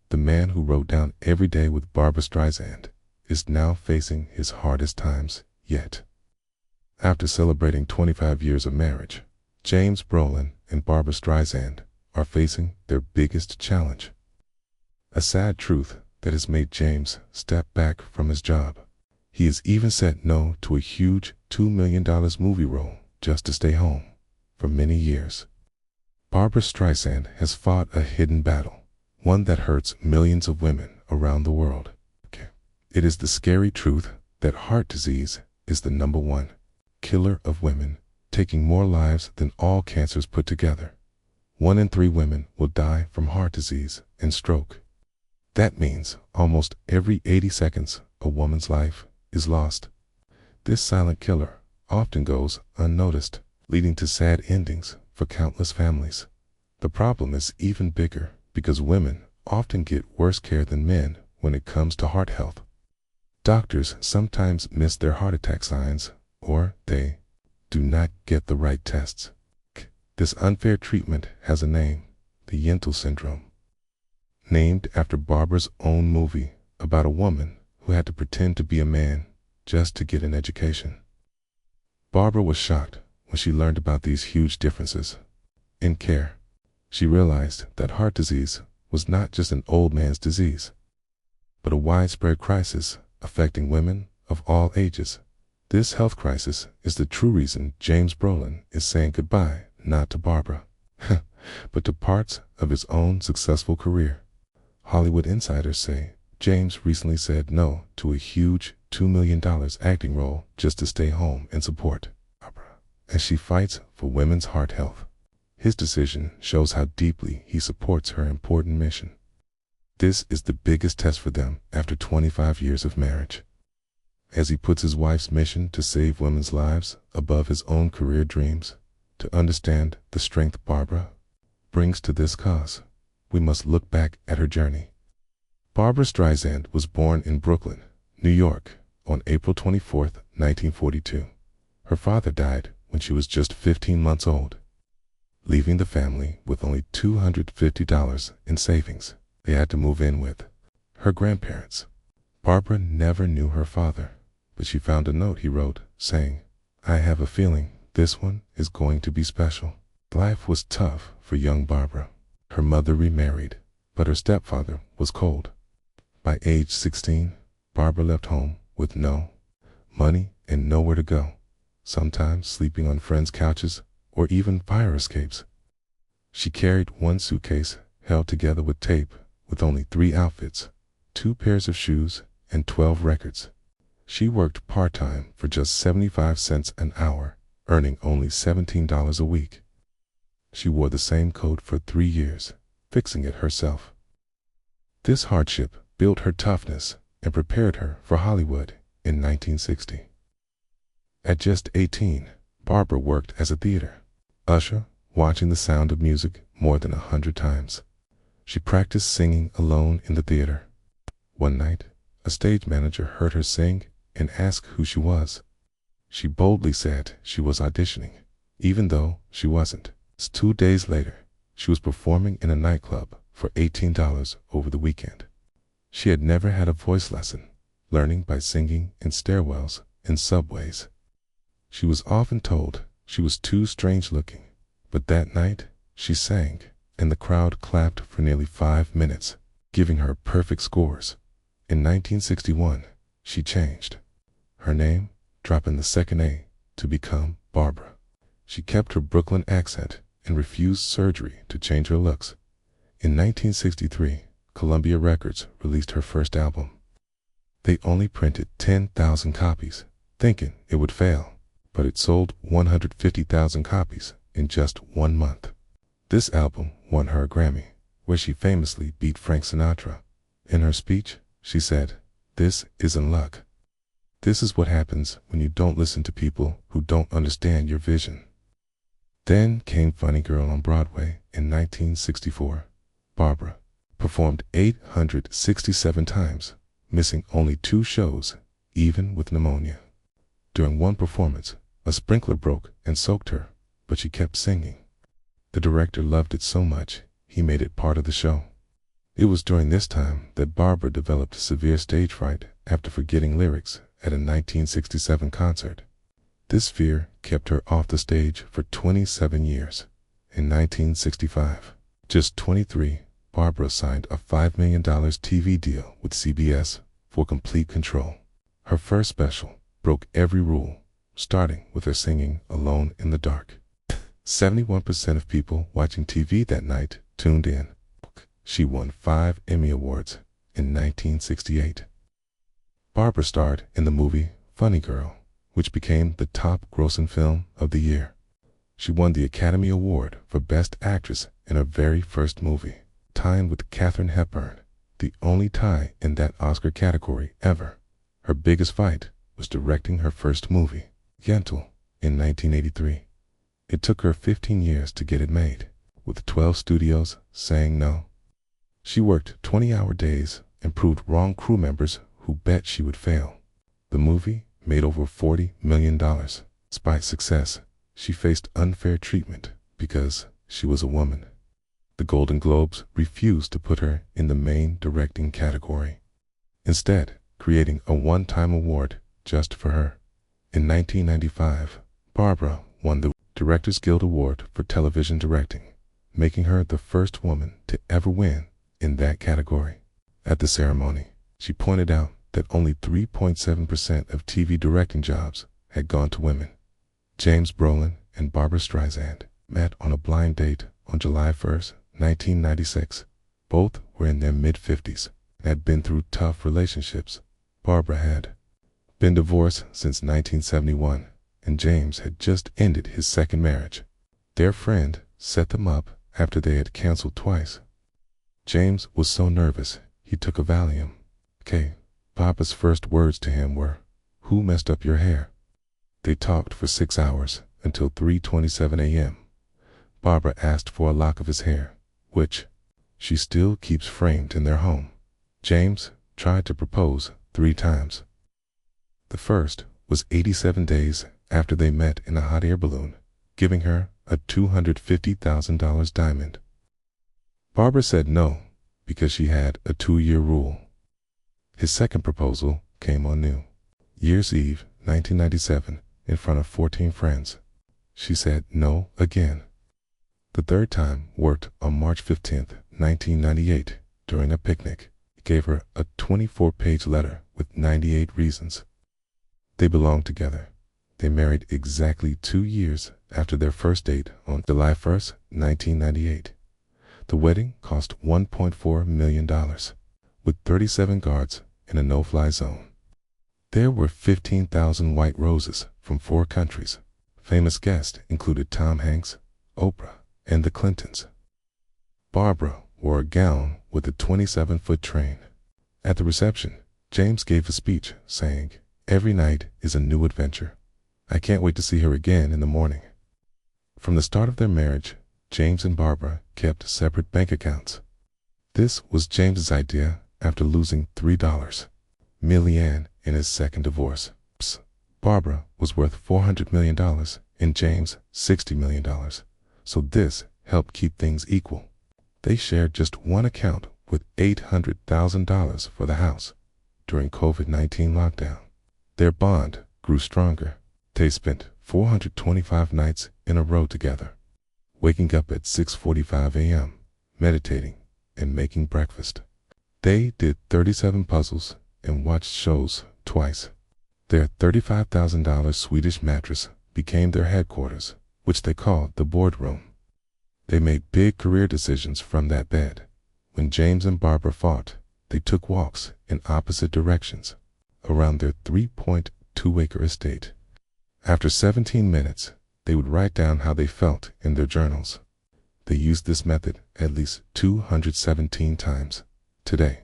the man who wrote down Every Day with Barbra Streisand, is now facing his hardest times yet. After celebrating 25 years of marriage, James Brolin and Barbra Streisand are facing their biggest challenge. A sad truth that has made James step back from his job. He has even said no to a huge $2 million movie role just to stay home for many years. Barbra Streisand has fought a hidden battle, one that hurts millions of women around the world. It is the scary truth that heart disease is the #1 killer of women, taking more lives than all cancers put together. 1 in 3 women will die from heart disease and stroke. That means almost every 80 seconds a woman's life is lost. This silent killer often goes unnoticed, leading to sad endings for countless families. The problem is even bigger because women often get worse care than men when it comes to heart health. Doctors sometimes miss their heart attack signs, or they do not get the right tests. This unfair treatment has a name, the Yentl syndrome, named after Barbra's own movie about a woman who had to pretend to be a man just to get an education. Barbra was shocked when she learned about these huge differences in care. She realized that heart disease was not just an old man's disease, but a widespread crisis affecting women of all ages. This health crisis is the true reason James Brolin is saying goodbye not to Barbra, but to parts of his own successful career. Hollywood insiders say James recently said no to a huge $2 million acting role just to stay home and support Barbra as she fights for women's heart health. His decision shows how deeply he supports her important mission. This is the biggest test for them after 25 years of marriage. As he puts his wife's mission to save women's lives above his own career dreams, to understand the strength Barbra brings to this cause, we must look back at her journey. Barbra Streisand was born in Brooklyn, New York, on April 24, 1942. Her father died when she was just 15 months old, leaving the family with only $250 in savings. They had to move in with her grandparents. Barbra never knew her father, but she found a note he wrote saying, "I have a feeling this one is going to be special." Life was tough for young Barbra. Her mother remarried, but her stepfather was cold. By age 16, Barbra left home with no money and nowhere to go, sometimes sleeping on friends' couches or even fire escapes. She carried one suitcase held together with tape with only 3 outfits, 2 pairs of shoes, and 12 records. She worked part-time for just 75 cents an hour, earning only $17 a week. She wore the same coat for 3 years, fixing it herself. This hardship built her toughness and prepared her for Hollywood in 1960. At just 18, Barbra worked as a theater usher, watching The Sound of Music more than 100 times. She practiced singing alone in the theater. One night, a stage manager heard her sing and asked who she was. She boldly said she was auditioning, even though she wasn't. 2 days later, she was performing in a nightclub for $18 over the weekend. She had never had a voice lesson, learning by singing in stairwells and subways. She was often told she was too strange looking, but that night she sang, and the crowd clapped for nearly 5 minutes, giving her perfect scores. In 1961, she changed her name, dropping the second A, to become Barbra. She kept her Brooklyn accent and refused surgery to change her looks. In 1963, Columbia Records released her first album. They only printed 10,000 copies, thinking it would fail, but it sold 150,000 copies in just 1 month. This album won her a Grammy, where she famously beat Frank Sinatra. In her speech, she said, "This isn't luck. This is what happens when you don't listen to people who don't understand your vision." Then came Funny Girl on Broadway in 1964. Barbra performed 867 times, missing only 2 shows, even with pneumonia. During one performance, a sprinkler broke and soaked her, but she kept singing. The director loved it so much, he made it part of the show. It was during this time that Barbra developed severe stage fright after forgetting lyrics at a 1967 concert. This fear kept her off the stage for 27 years. In 1965, just 23, Barbra signed a $5 million TV deal with CBS for complete control. Her first special broke every rule, starting with her singing Alone in the Dark. 71% of people watching TV that night tuned in. She won 5 Emmy Awards in 1968. Barbra starred in the movie Funny Girl, which became the top-grossing film of the year. She won the Academy Award for Best Actress in her very first movie, tying with Katharine Hepburn, the only tie in that Oscar category ever. Her biggest fight was directing her first movie, Yentl, in 1983. It took her 15 years to get it made, with 12 studios saying no. She worked 20-hour days and proved wrong crew members who bet she would fail. The movie made over $40 million. Despite success, she faced unfair treatment because she was a woman. The Golden Globes refused to put her in the main directing category, instead creating a one-time award just for her. In 1995, Barbra won the Directors Guild Award for television directing, making her the first woman to ever win in that category. At the ceremony, she pointed out that only 3.7% of TV directing jobs had gone to women. James Brolin and Barbra Streisand met on a blind date on July 1, 1996. Both were in their mid-50s and had been through tough relationships. Barbra had been divorced since 1971, and James had just ended his second marriage. Their friend set them up after they had canceled twice. James was so nervous, he took a Valium. Barbra's first words to him were, "Who messed up your hair?" They talked for 6 hours until 3:27 a.m. Barbra asked for a lock of his hair, which she still keeps framed in their home. James tried to propose 3 times. The first was 87 days after they met in a hot air balloon, giving her a $250,000 diamond. Barbra said no because she had a 2-year rule. His second proposal came on New Year's Eve, 1997, in front of 14 friends. She said no again. The third time worked on March 15, 1998, during a picnic. He gave her a 24-page letter with 98 reasons. They belonged together. They married exactly 2 years after their first date on July 1, 1998. The wedding cost $1.4 million, with 37 guards in a no-fly zone. There were 15,000 white roses from 4 countries. Famous guests included Tom Hanks, Oprah, and the Clintons. Barbra wore a gown with a 27-foot train. At the reception, James gave a speech saying, "Every night is a new adventure. I can't wait to see her again in the morning." From the start of their marriage, James and Barbra kept separate bank accounts. This was James's idea after losing $3 million in his second divorce. Barbra was worth $400 million and James $60 million, so this helped keep things equal. They shared just one account with $800,000 for the house during COVID-19 lockdown. Their bond grew stronger. They spent 425 nights in a row together, waking up at 6:45 a.m., meditating, and making breakfast. They did 37 puzzles and watched shows twice. Their $35,000 Swedish mattress became their headquarters, which they called the boardroom. They made big career decisions from that bed. When James and Barbra fought, they took walks in opposite directions around their 3.2-acre estate. After 17 minutes, they would write down how they felt in their journals. They used this method at least 217 times. Today,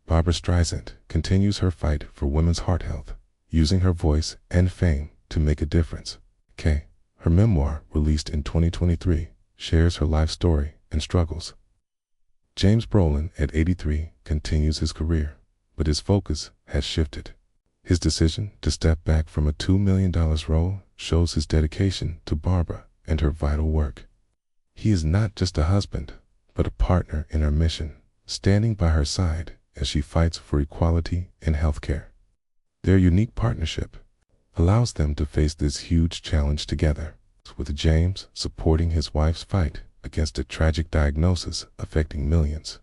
Barbra Streisand continues her fight for women's heart health, using her voice and fame to make a difference. Her memoir, released in 2023, shares her life story and struggles. James Brolin, at 83, continues his career, but his focus has shifted. His decision to step back from a $2 million role shows his dedication to Barbra and her vital work. He is not just a husband, but a partner in her mission standing by her side as she fights for equality in healthcare. Their unique partnership allows them to face this huge challenge together, with James supporting his wife's fight against a tragic diagnosis affecting millions.